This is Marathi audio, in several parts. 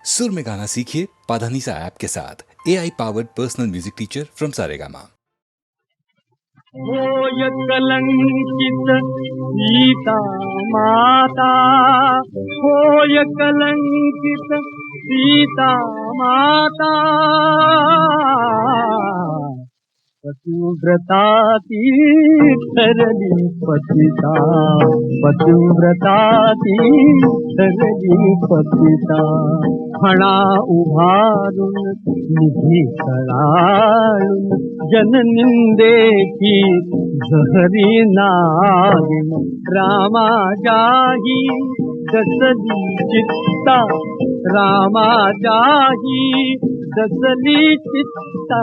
सुर में गाना सीखिए पाधानीसा ऐप के साथ। AI powered personal music teacher from Saregama. होय कलंकित सीता माता, होय कलंकित सीता माता, पतिव्रता ती ठरली पतिता, पतिव्रता ती ठरली पतिता. फणा उभारून निधी कळाळून जननिंदेची जहरी नागिन रामाजाही दसली चित्ता, रामाजाही दसली चित्ता.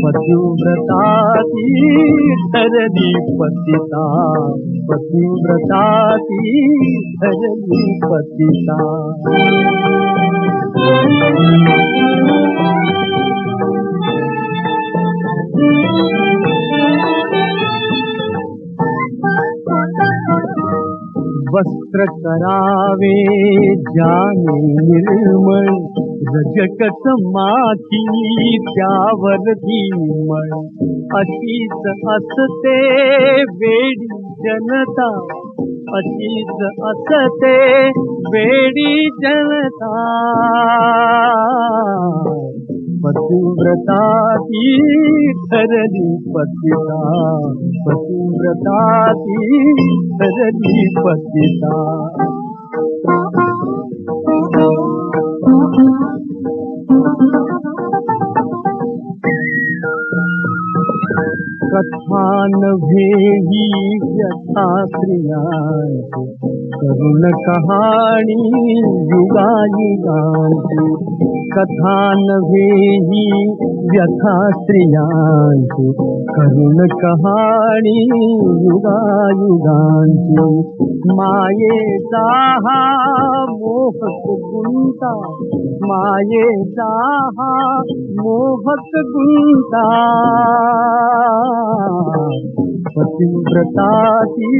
पतिव्रता ती ठरली पतिता, पतिव्रता ती ठरली पतिता. वस्त्र करावे जाने निर्मळ, रजकच माथी त्यावर धीमळ. अशीच असते वेडी जनता, अशीच असते वेडी जनता. पतिव्रता ती ठरली पतिता, पतिव्रता ती ठरली पतिता. कथा नव्हे ही व्यथा स्त्रियांची, करुण कहाणी युगायुगांची. कथा नव्हे ही व्यथा स्त्रियांची, करुण कहाणी युगायुगांची. मायेचा हा मोहक गुंता, मायेचा हा मोहक गुंता. पतिव्रता ती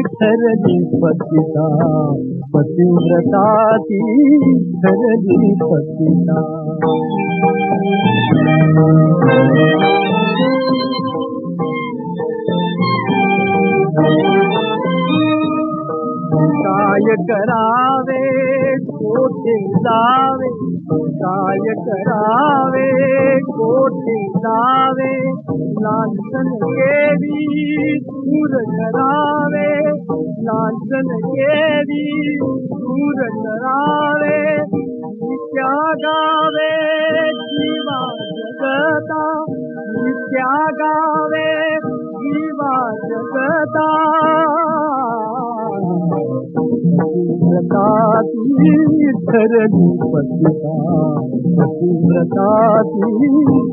ठरली पतिता, पतिव्रता ती ठरली पतिता. काय करावे कोठे जावे, काय करावे कोठे जावे. लांछन केवी दूर करावे, लांछन केवी दूर करावे. नित्या गावे जीवा जगता, नित्या गावे जीवा जगता. पतिव्रता ती ठरली पतिता, पतिव्रता ती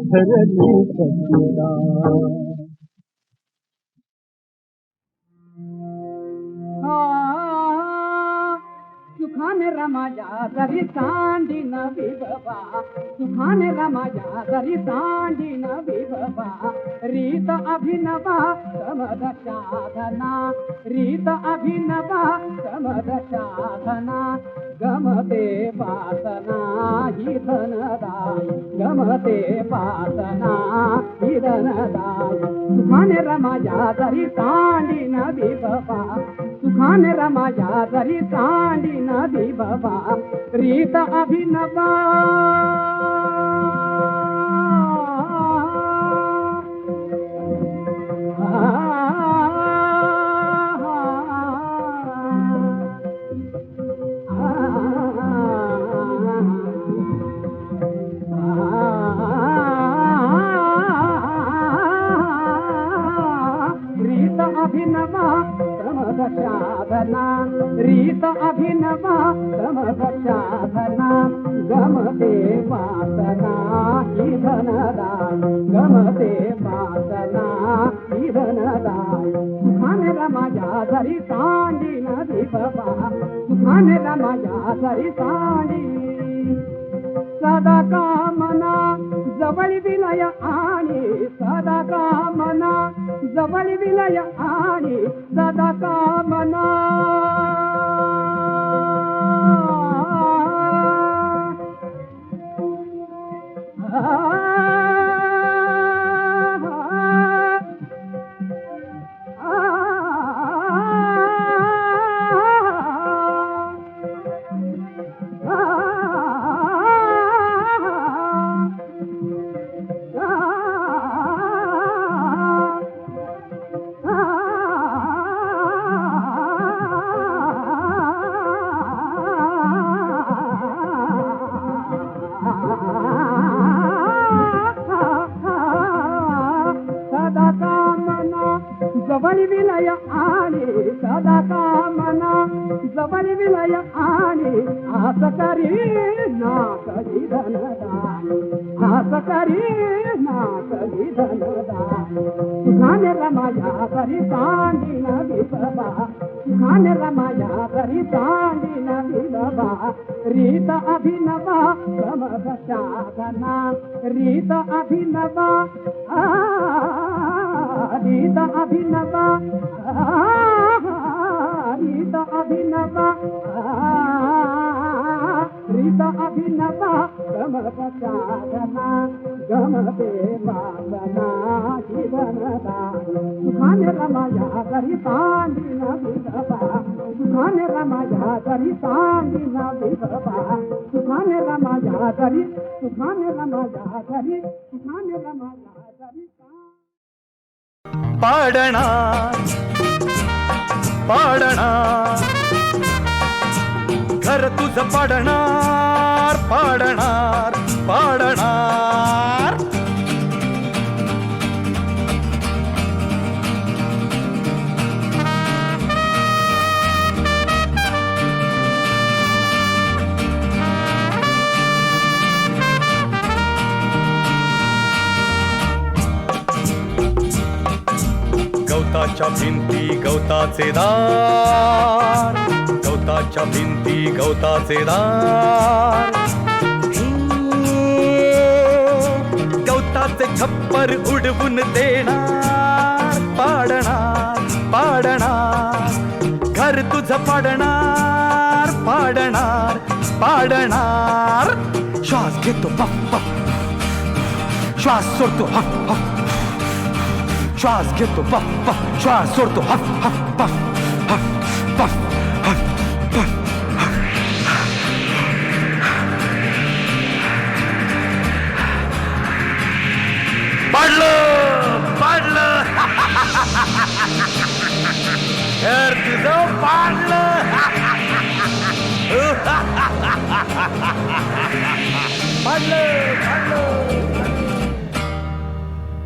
ठरली पतिता. सुखाने रमाया जरी सांडी न विभवा, सुखाने रमाया जरी सांडी न विभवा. रीत अभिनवा समद साधना, रीत अभिनवा समद साधना. गमते वासना ही धनदायी, गमते वासना ही धनदायी. सुखाने रमाया जरी सांडी न विभवा, सुखाने रमाया जरी सांडी न विभवा. रीत अभिनवा रीत अभिनवा समद साधना, रीत अभिनवा समद साधना. गमते वासना ही धनदायी, गमते वासना ही धनदायी. सुखाने रमाया जरी सांडी न विभवा, सुखाने रमाया जरी सांडी. सदा कामना जवळ विलय आणि, सदा कामना जवळ विलय आणि. सदा कामना बळी विलय आणि आस करी नाक धनदान आस करी नाक धनदान सुखाने रमाया तरी सांडी नवी बाबा सुखाने रमाया तरी सांडी नवी बाबा रीत अभिनवा समद साधना रीत अभिनवा रीत अभिनवा रीत अभिनवा रीत अभिनवा गमत साधना गमते वासना जीवनदान सुखाने रमाया तरी सांडी नवी बाबा सुखाने रमाया तरी सांडी नवी बाबा सुखाने रमाया तरी सुखाने रमाया तरी सुखाने रमाया तरी पाडणार पाडणार घर तुझ पाडणार पाडणार पाडणार गवताच्या भिंती गवताचे दार गवताच्या भिंती गवताचे दार गवताचे छप्पर उडवून देणार पाडणार पाडणार घर तुझ पाडणार पाडणार पाडणार श्वास घेतो पफ पफ श्वास सोडतो हफ हफ श्वास घेतो पफ पफ श्वास सोडतो हफ हफ पफ हफ पफ हफ पफ पाडलं पाडलं घर तुझं पाडलं पाडलं पाडलं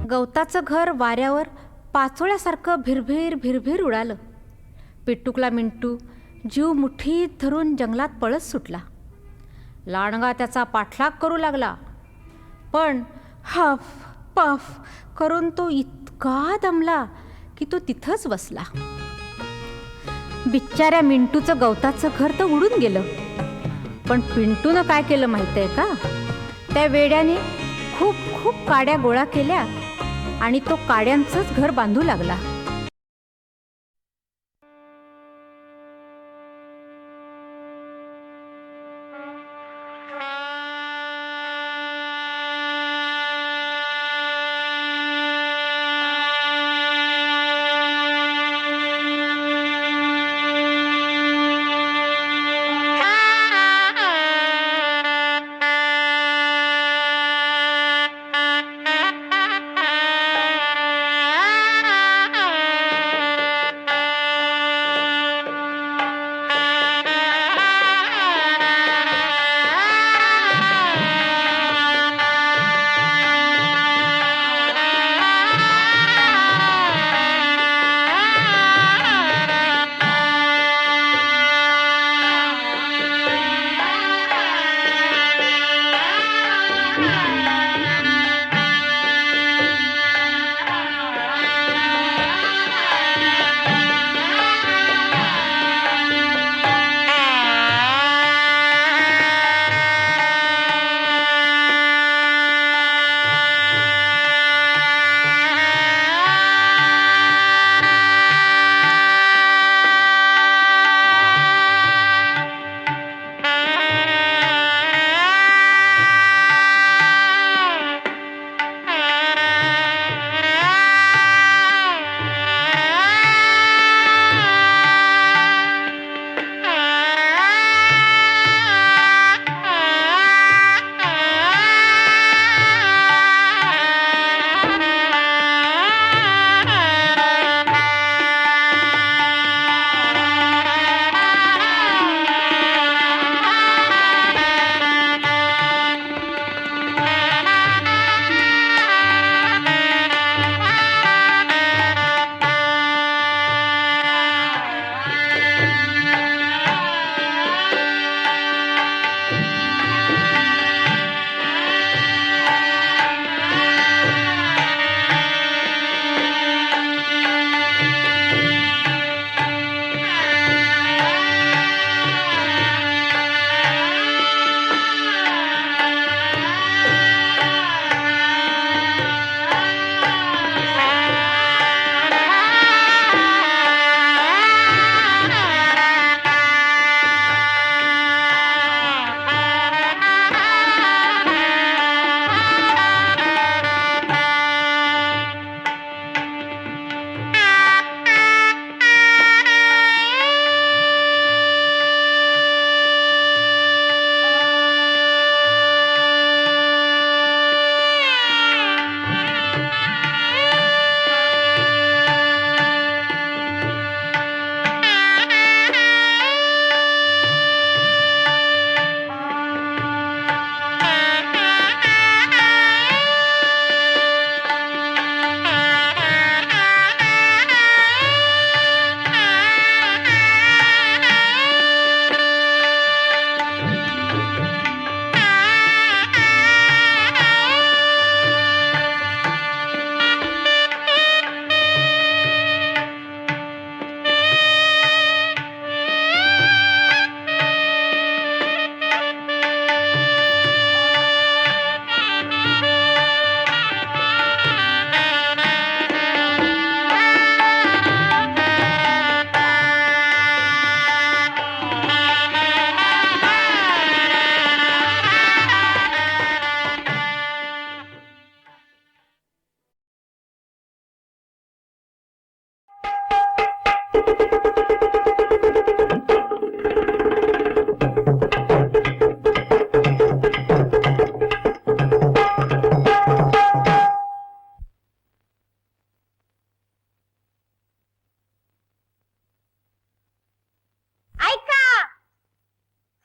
गवताचं घर वाऱ्यावर पाचोळ्यासारखं भिरभिर भिरभिर उडालं. पिट्टूकला मिंटू जीव मुठीत धरून जंगलात पळत सुटला. लांडगा त्याचा पाठलाग करू लागला, पण हफ पफ करून तो इतका दमला की तो तिथंच बसला. बिच्चाऱ्या मिंटूचं गवताचं घर तर उडून गेलं, पण पिंटूनं काय केलं माहिती आहे का? त्या वेड्याने खूप खूप काड्या गोळा केल्या आणि तो काड्यांचंच घर बांधू लागला.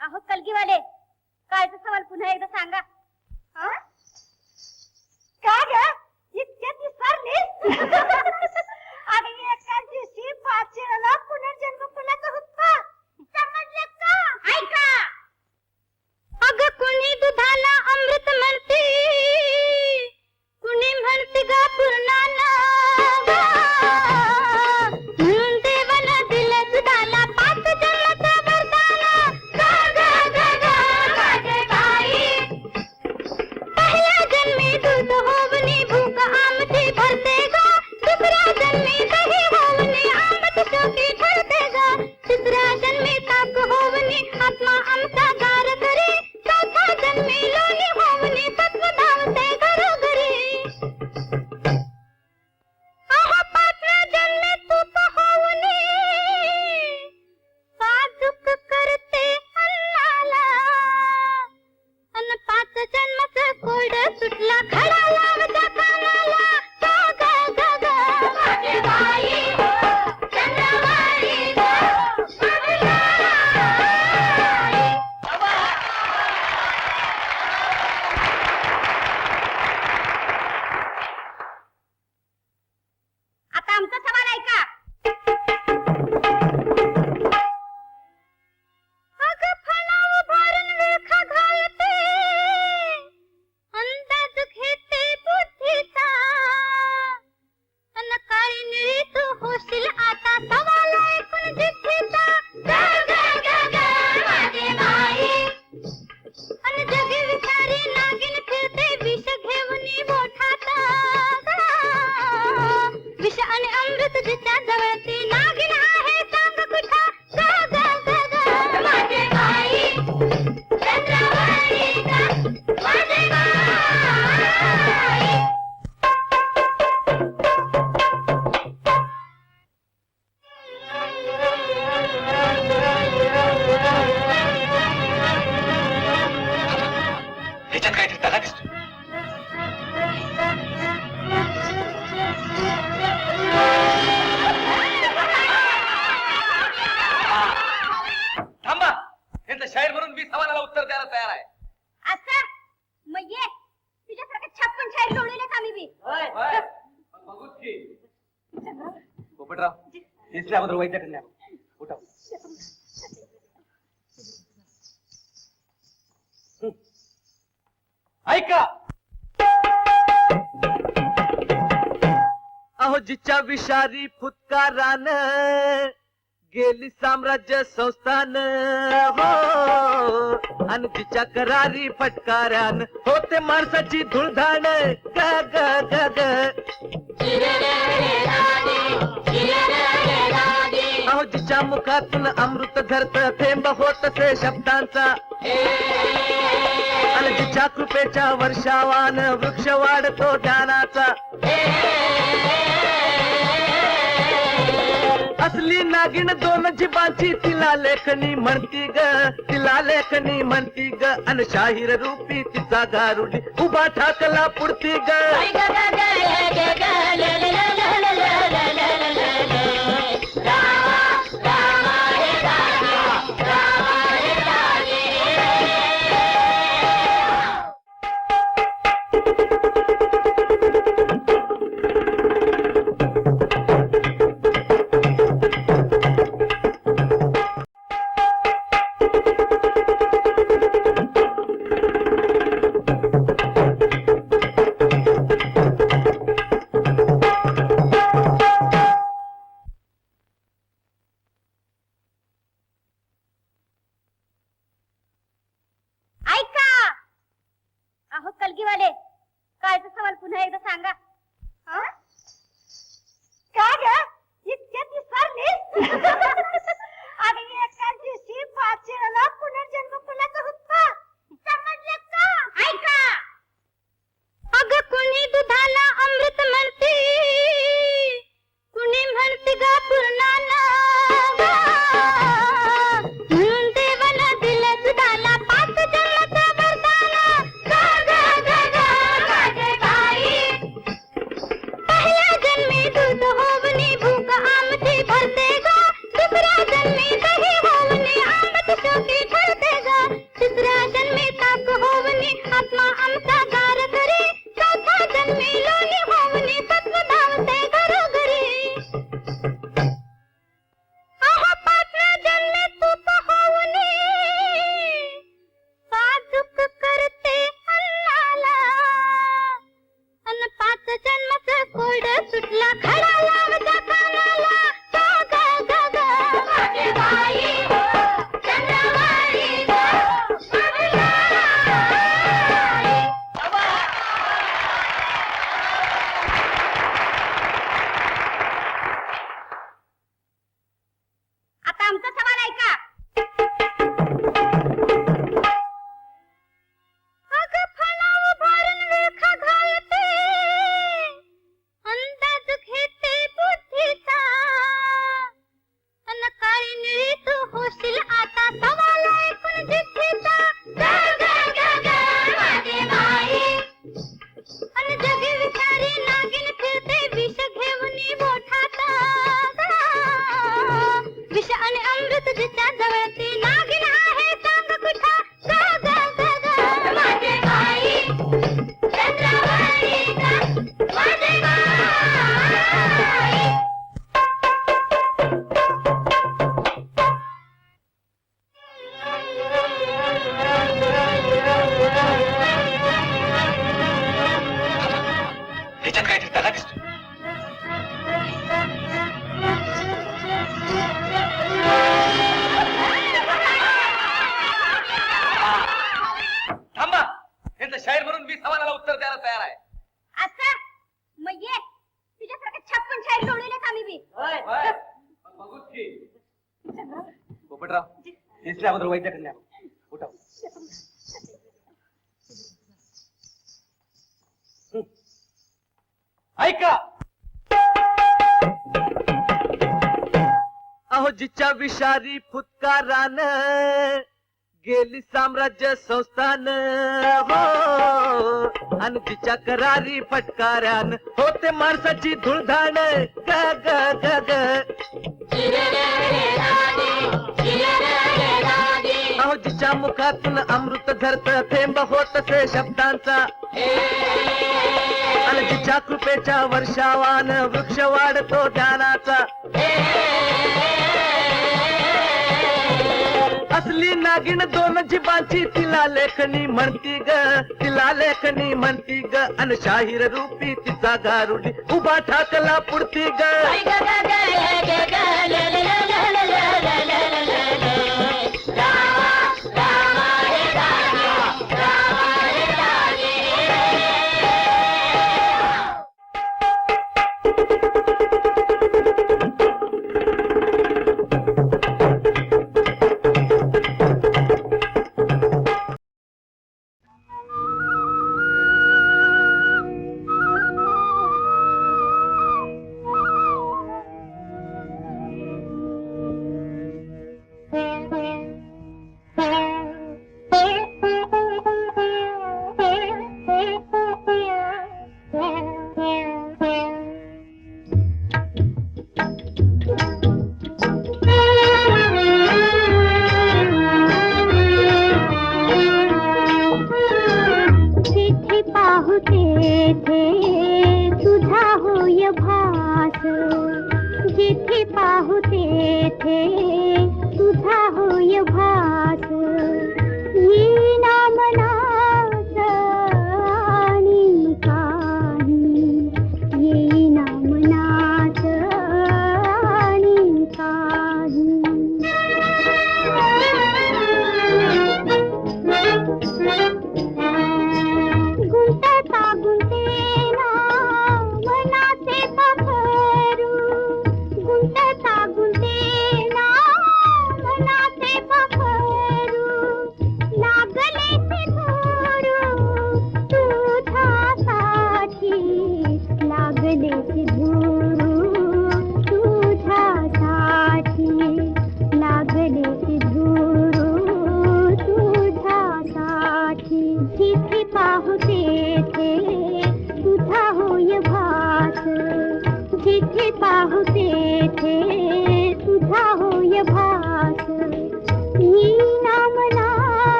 अहो कलगीवाले कायचा सवाल पुन्हा एकदा सांगा. का ग इतक्या विसरलीस? अरे एका दिवशी पाचीला पुनर्जन्म कुणाचा होता समजलं का? ऐका. अगं कुणी दुधाला अमृत म्हणते, कुणी म्हणते गा पूर्णाला, म्हणून देवानं दिलं दुधाला पाच जन्माचं वरदान. माझे बाई पहिल्या जन्मी दूध होवनी भूक आमची भरते ग, दुसऱ्या जन्मी दही होवनी आमची शोकी ठरते ग, तिसऱ्या जन्मी ताक होवनी आत्मा आमचा गार करी, चौथ्या जन्मी लोणी होवनी तत्व धावते घरोघरी. अहो पाचव्या जन्मी तूप होवनी साजूक करते अन्नाला, अन पाच जन्माचं कोड सुटला खडा लावता कानाला. ग ग ग ग माझी बाई हो चंद्रवाणी ग माझी बाई. आता आमचा सवाल ऐका. अगं फणाव भरून रेखा घालते, अंदाज घेते बुद्धीचा, अन काळी निळी तू होशील आता सवाल ऐकून जिद्दीचा. ग ग ग ग माझी बाई अन जगी विचारी नागिन फिरते विष घेऊन बोठात, विष आणि अमृत जिच्या जवळ ती नागिन आहे सांग कुठं. ग ग ग ग माझी बाई चंद्रवाणी ग माझी बाई. ह्याच्यात काहीतरी त्याला दिसतो. थांबा, यांचं शाहीर म्हणून मी सवालाला उत्तर द्यायला तयार आहे. असं मग ये तुझ्यासारखं 56 शाहीर लोळलेत आम्ही बी. होय. मग बघूच की. पोपटराव दिसल्याबद्दल वैद्याकडे न्या. उठा. ऐका. अहो जिच्या विषारी फुतकारान गेली साम्राज्य संस्थान हो, आणि जिच्या करारी फटकाऱ्यान होते माणसाची धुळधाण. ग ग ग ग अहो जिच्या मुखातून अमृत झरत थेंब होत से शब्दांचा, आणि जिच्या कृपेच्या वर्षावान वृक्ष वाढतो ज्ञानाचा. असली नागिन दोन जिबांची तिला लेखनी म्हणती ग, तिला लेखनी म्हणती ग, अन शाहीर रूपी तिचा गारुडी उभा ठाकला पुढती ग. कलगीवाले कायचा सवाल पुन्हा एकदा सांगा. का ग इतक्या विसरलीस? अरे एका दिवशी पाचीला पुनर्जन्म कुणाचा होता समजलं का? ऐका. अगं कुणी दुधाला अमृत म्हणते, कुणी म्हणते गा पूर्णाला, म्हणून देवानं दिलं दुधाला पाच जन्माचं वरदान. माझे बाई पहिल्या जन्मी दूध होवनी भूक आमची भरते ग, दुसऱ्या जन्मी दही होवनी आमची शोकी दुसऱ्या अगोदर वैद्याकडे न्या. उठा. ऐका अहो जिच्या विषारी फुतकारान गेली साम्राज्य संस्थान हो आणि तिच्या करारी फटकाऱ्यान होते माणसाची धुळधाण ग ग ग ग. अहो जिच्या मुखातून अमृत झरत थेंब होत से शब्दांचा आणि जिच्या कृपेच्या वर्षावान वृक्ष वाढतो ज्ञानाचा. असली नागिन दोन जीवांची तिला लेखनी म्हणती ग तिला लेखनी म्हणती ग आणि शाहीर रूपी तिचा गारुडी उभा ठाकला पुढती ग.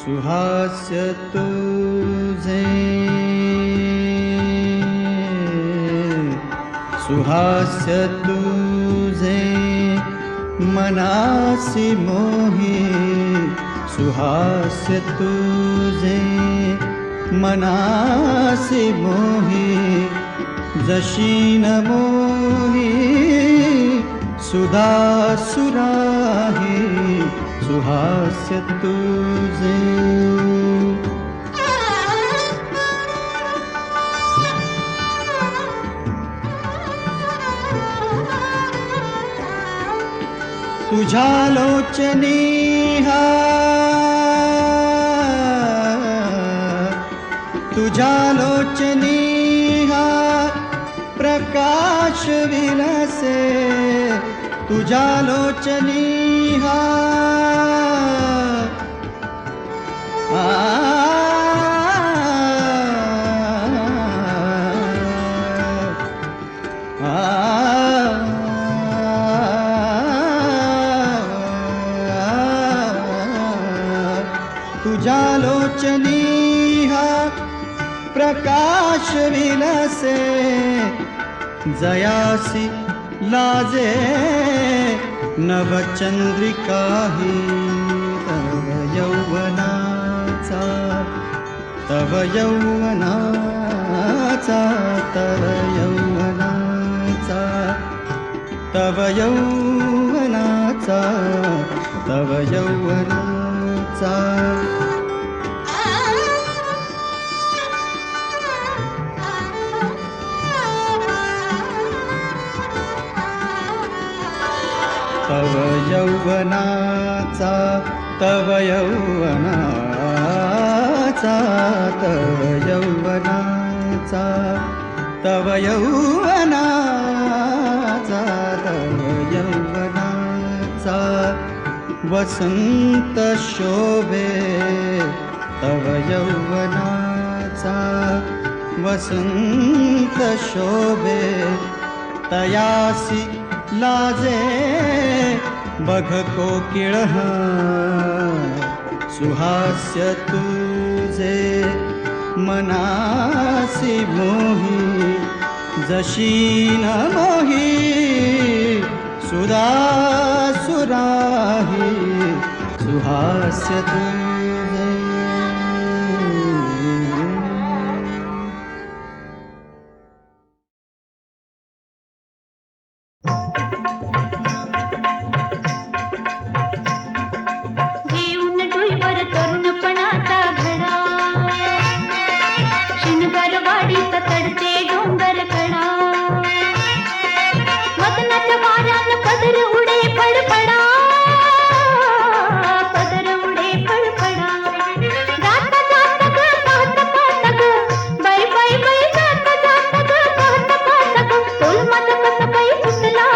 सुहास्य तुझे सुहास्य तुझे मनासी मोही सुहास्य तुझे मनासी मोही जशी न मोही सुधा सुराही सुहास्य तुझे तुझ्या लोचनी तुझ्या लोचनी प्रकाश विलसे तुझ्या लोचनी तुझ्या लोचनी हा प्रकाश विलसे जयासी लाजे नवचंद्रिकाही तव यौवनाचा तव यौवनाचा तव यौवनाचा तव यौवनाचा तव यौवनाचा तव यौवनाचा तव यौवनाचा तव यौवनाचा तव यौवनाचा तव यौवनाचा वसंत शोभे तव यौवनाचा वसंत शोभे तयासी लाजे बघ कोकिळ सुहास्य तुझे मनासी मोही जशी न मोही सुधा सुराही सुहास्य तुझे घेऊन डोईवर तरुणपणाचा घडा शिणगार वाडीत चढते डोंगर कडा मदनाच्या वाऱ्यानं पदर उडे फडफडा पदर उडे फडफडा जाता जाता ग पाहता पाहता ग बाई बाई बाई जाता जाता ग पाहता पाहता ग तोल माझा कसा बाई सुटला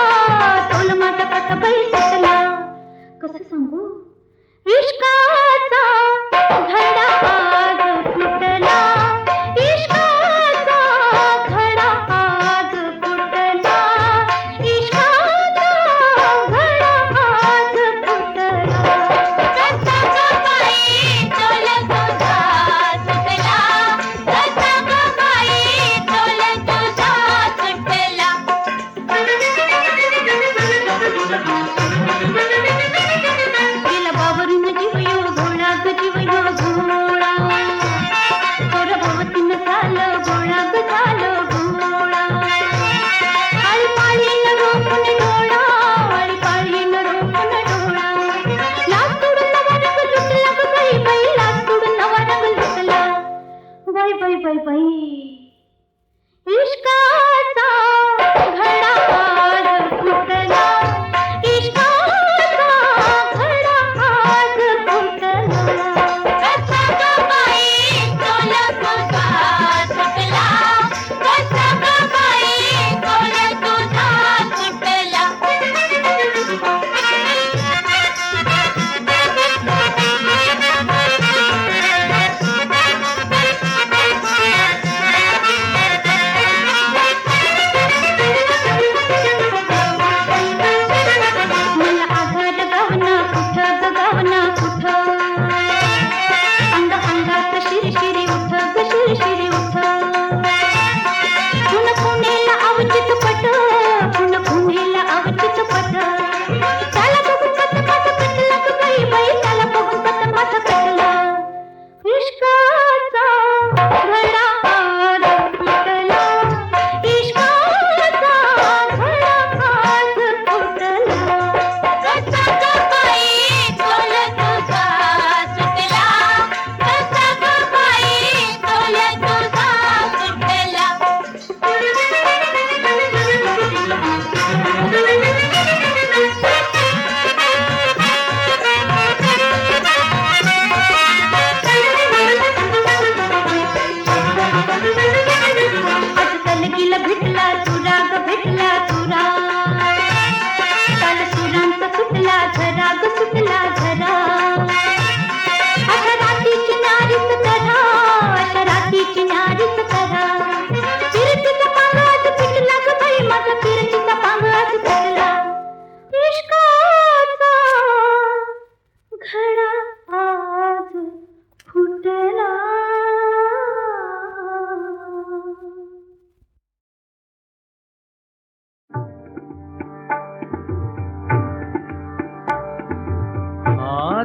तोल माझा कसा बाई सुटला कसं सांगू इश्काचा घडा आज फुटला इश्काचा घडा आज फुटला इश्काचा घडा आज फुटला कसा ग बाई तोल तुझा सुटला कसा ग बाई तोल तुझा सुटला गेला बावरून जीवयो घोळा ग जीवयो घोळा थोर भवतीन झालं घोळा ग झालं घोळा आळी पाळीन रोखून डोळा आळी पाळीन रोखून डोळा लाज सोडून नवा रंग लुटला ग बाई बाई लाज सोडून नवा रंग लुटला बाई बाई बाई बाई इश्काचा घडा आज फुटला इश्काचा घडा आज फुटला कसा ग बाई तोल तुझा सुटला कसा ग बाई तोल तुझा सुटला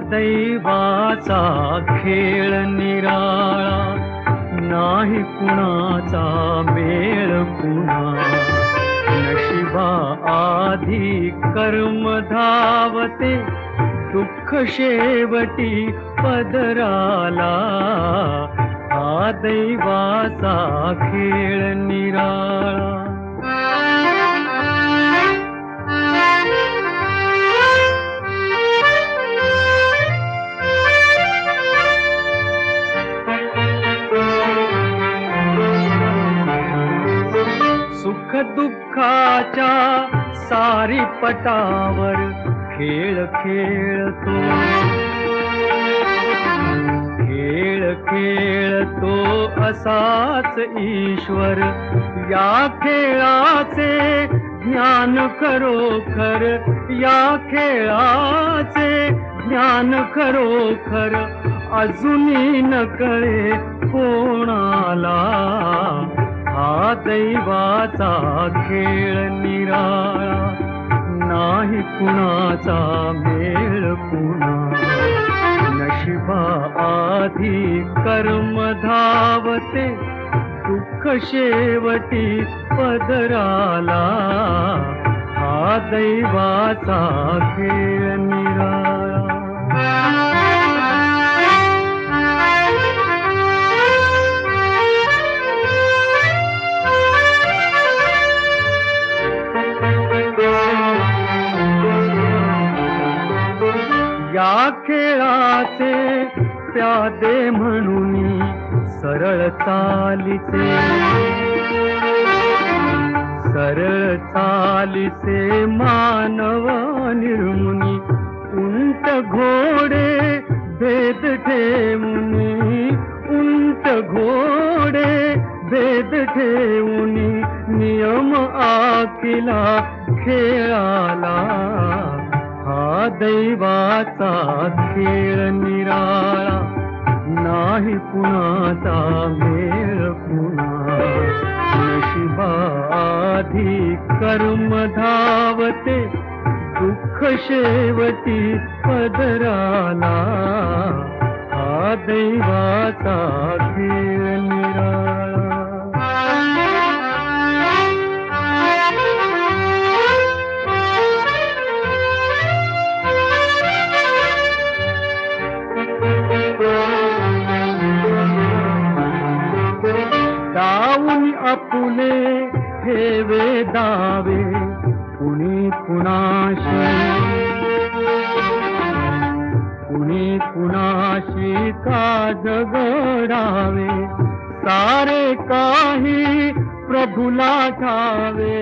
दैवाचा खेळ निराळा, नाही कुणाचा मेळ कुणा. नशिबा आधी कर्म धावते, दुःख शेवटी पदराला. हा दैवाचा खेळ निराळा. सुख दुःखाच्या सारी पटावर खेळ खेळतो. खेळ खेळतो असाच ईश्वर. या खेळाचे ज्ञान खरोखर, या खेळाचे ज्ञान खरोखर अजूनही न कळे कोणाला. हा दैवाचा खेळ निराळा, नाही कुणाचा मेळ कुणा. नशिबा आधी कर्म धावते, दुःख शेवटी पदराला. हा दैवाचा खेळ निराळा. या खेळाचे प्यादे म्हणून सरळ चालीचे, सरळ चालीचे मानव निर्मुनी. उंट घोडे भेद ठेवूनी, उंट घोडे भेद ठेवूनी नियम आखिला खेळाला. हा दैवाचा खेळ निराळा, नाही कुणाचा मेळ कुणा. नशिबा आधी कर्म धावते, दुःख शेवटी पदराला. हा दैवाचा खेळ निराळा. दावून आपुले ठेवे दावे, कुणी कुणाशी, कुणी कुणाशी का झगडावे. सारे काही प्रभुला ठावे,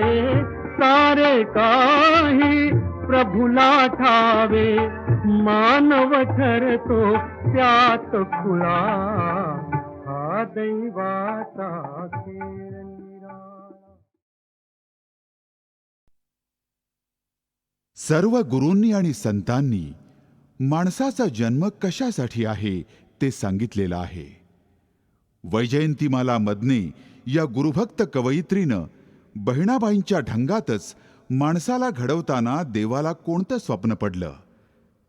सारे काही प्रभुला ठावे. मानव ठरतो त्यात खुळा. हा दैवाचा खेळ निराळा. सर्व गुरूंनी आणि संतांनी माणसाचा जन्म कशासाठी आहे ते सांगितलेलं आहे. वैजयंतीमाला मदने या गुरुभक्त कवयित्रीनं बहिणाबाईंच्या ढंगातच माणसाला घडवताना देवाला कोणतं स्वप्न पडलं,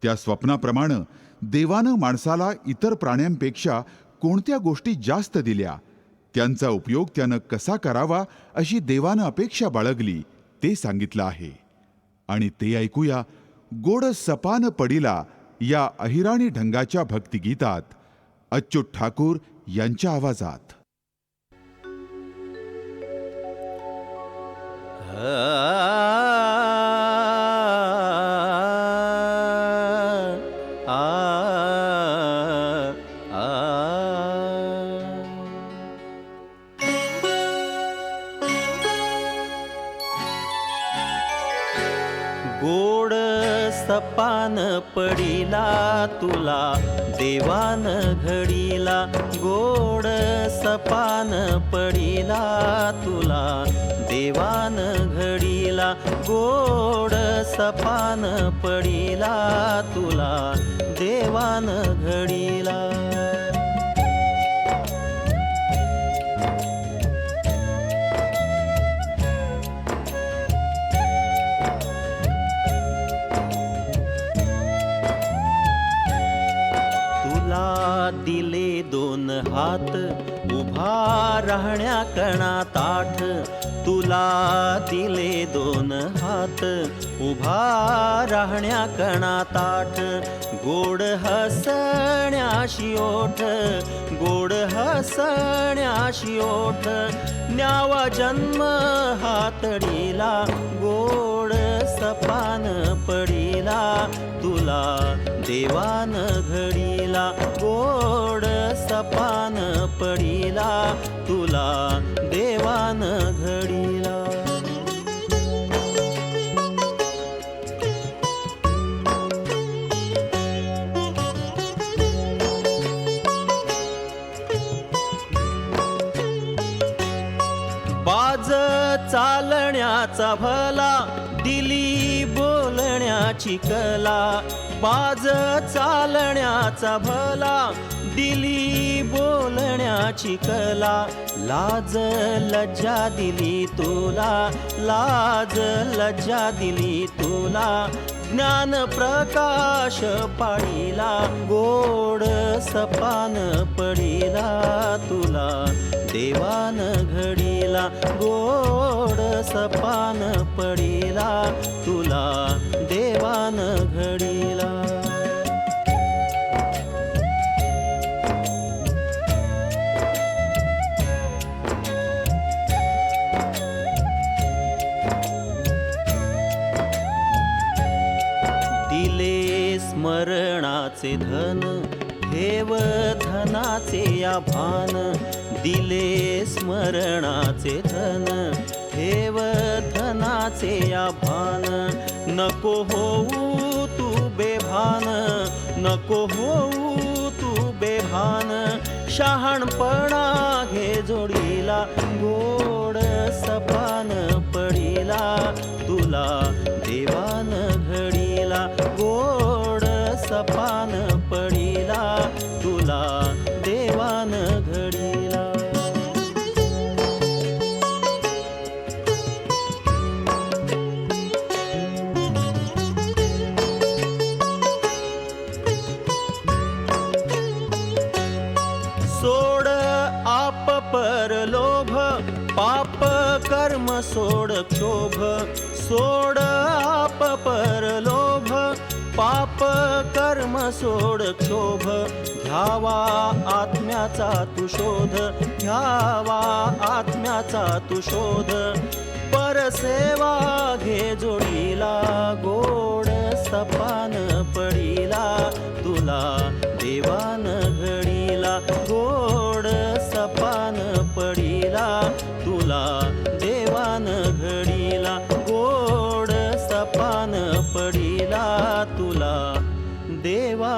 त्या स्वप्नाप्रमाणे देवानं माणसाला इतर प्राण्यांपेक्षा कोणत्या गोष्टी जास्त दिल्या, त्यांचा उपयोग त्यानं कसा करावा अशी देवानं अपेक्षा बाळगली ते सांगितलं आहे. आणि ते ऐकूया गोड सपान पडिला या अहिराणी ढंगाच्या भक्तिगीतात अच्युत ठाकूर यांच्या आवाजात. गोड सपान पडिला तुला देवान घडीला. गोड सपान पडिला तुला देवान घडीला. गोड सपान पडिला तुला देवान घडीला. दिले दोन हात उभा राहण्या कणा ताठ तुला दिले दोन हात उभा राहण्या कणा ताठ गोड हसण्याशी ओठ गोड हसण्याशी ओठ न्यावा जन्म हातडीला गोड सपान पडीला तुला देवान घडीला गोड सपान पडीला तुला देवान घडीला. बाज चालण्याचा भला दिली बोलण्याची कला बाज चालण्याचा भला दिली बोलण्याची कला लाज लज्जा दिली तुला लाज लज्जा दिली तुला ज्ञान प्रकाश पाळीला गोड सपान पडीला तुला देवान घडीला गोड सपान पडीला तुला देवान घडीला. दिले स्मरणाचे धन ठेव धनाचे या भान दिले स्मरणाचे धन ठेव धनाचे या भान नको होऊ तू बेभान नको होऊ तू बेभान शहाणपणा घे जोडीला गोड सपान पडीला तुला देवान घडीला गोड सपान पडीला तुला देवान घडीला. सोड आप पर लोभ पाप कर्म सोड क्षोभ सोड आप पर लोभ पाप कर्म सोड क्षोभ घ्यावा आत्म्याचा तू शोध घ्यावा आत्म्याचा तू शोध परसेवा घे जोडीला गोड सपान पडीला तुला देवान घडीला गोड सपान पडीला तुला देवान घडीला गोड सपान पडीला तुला देवा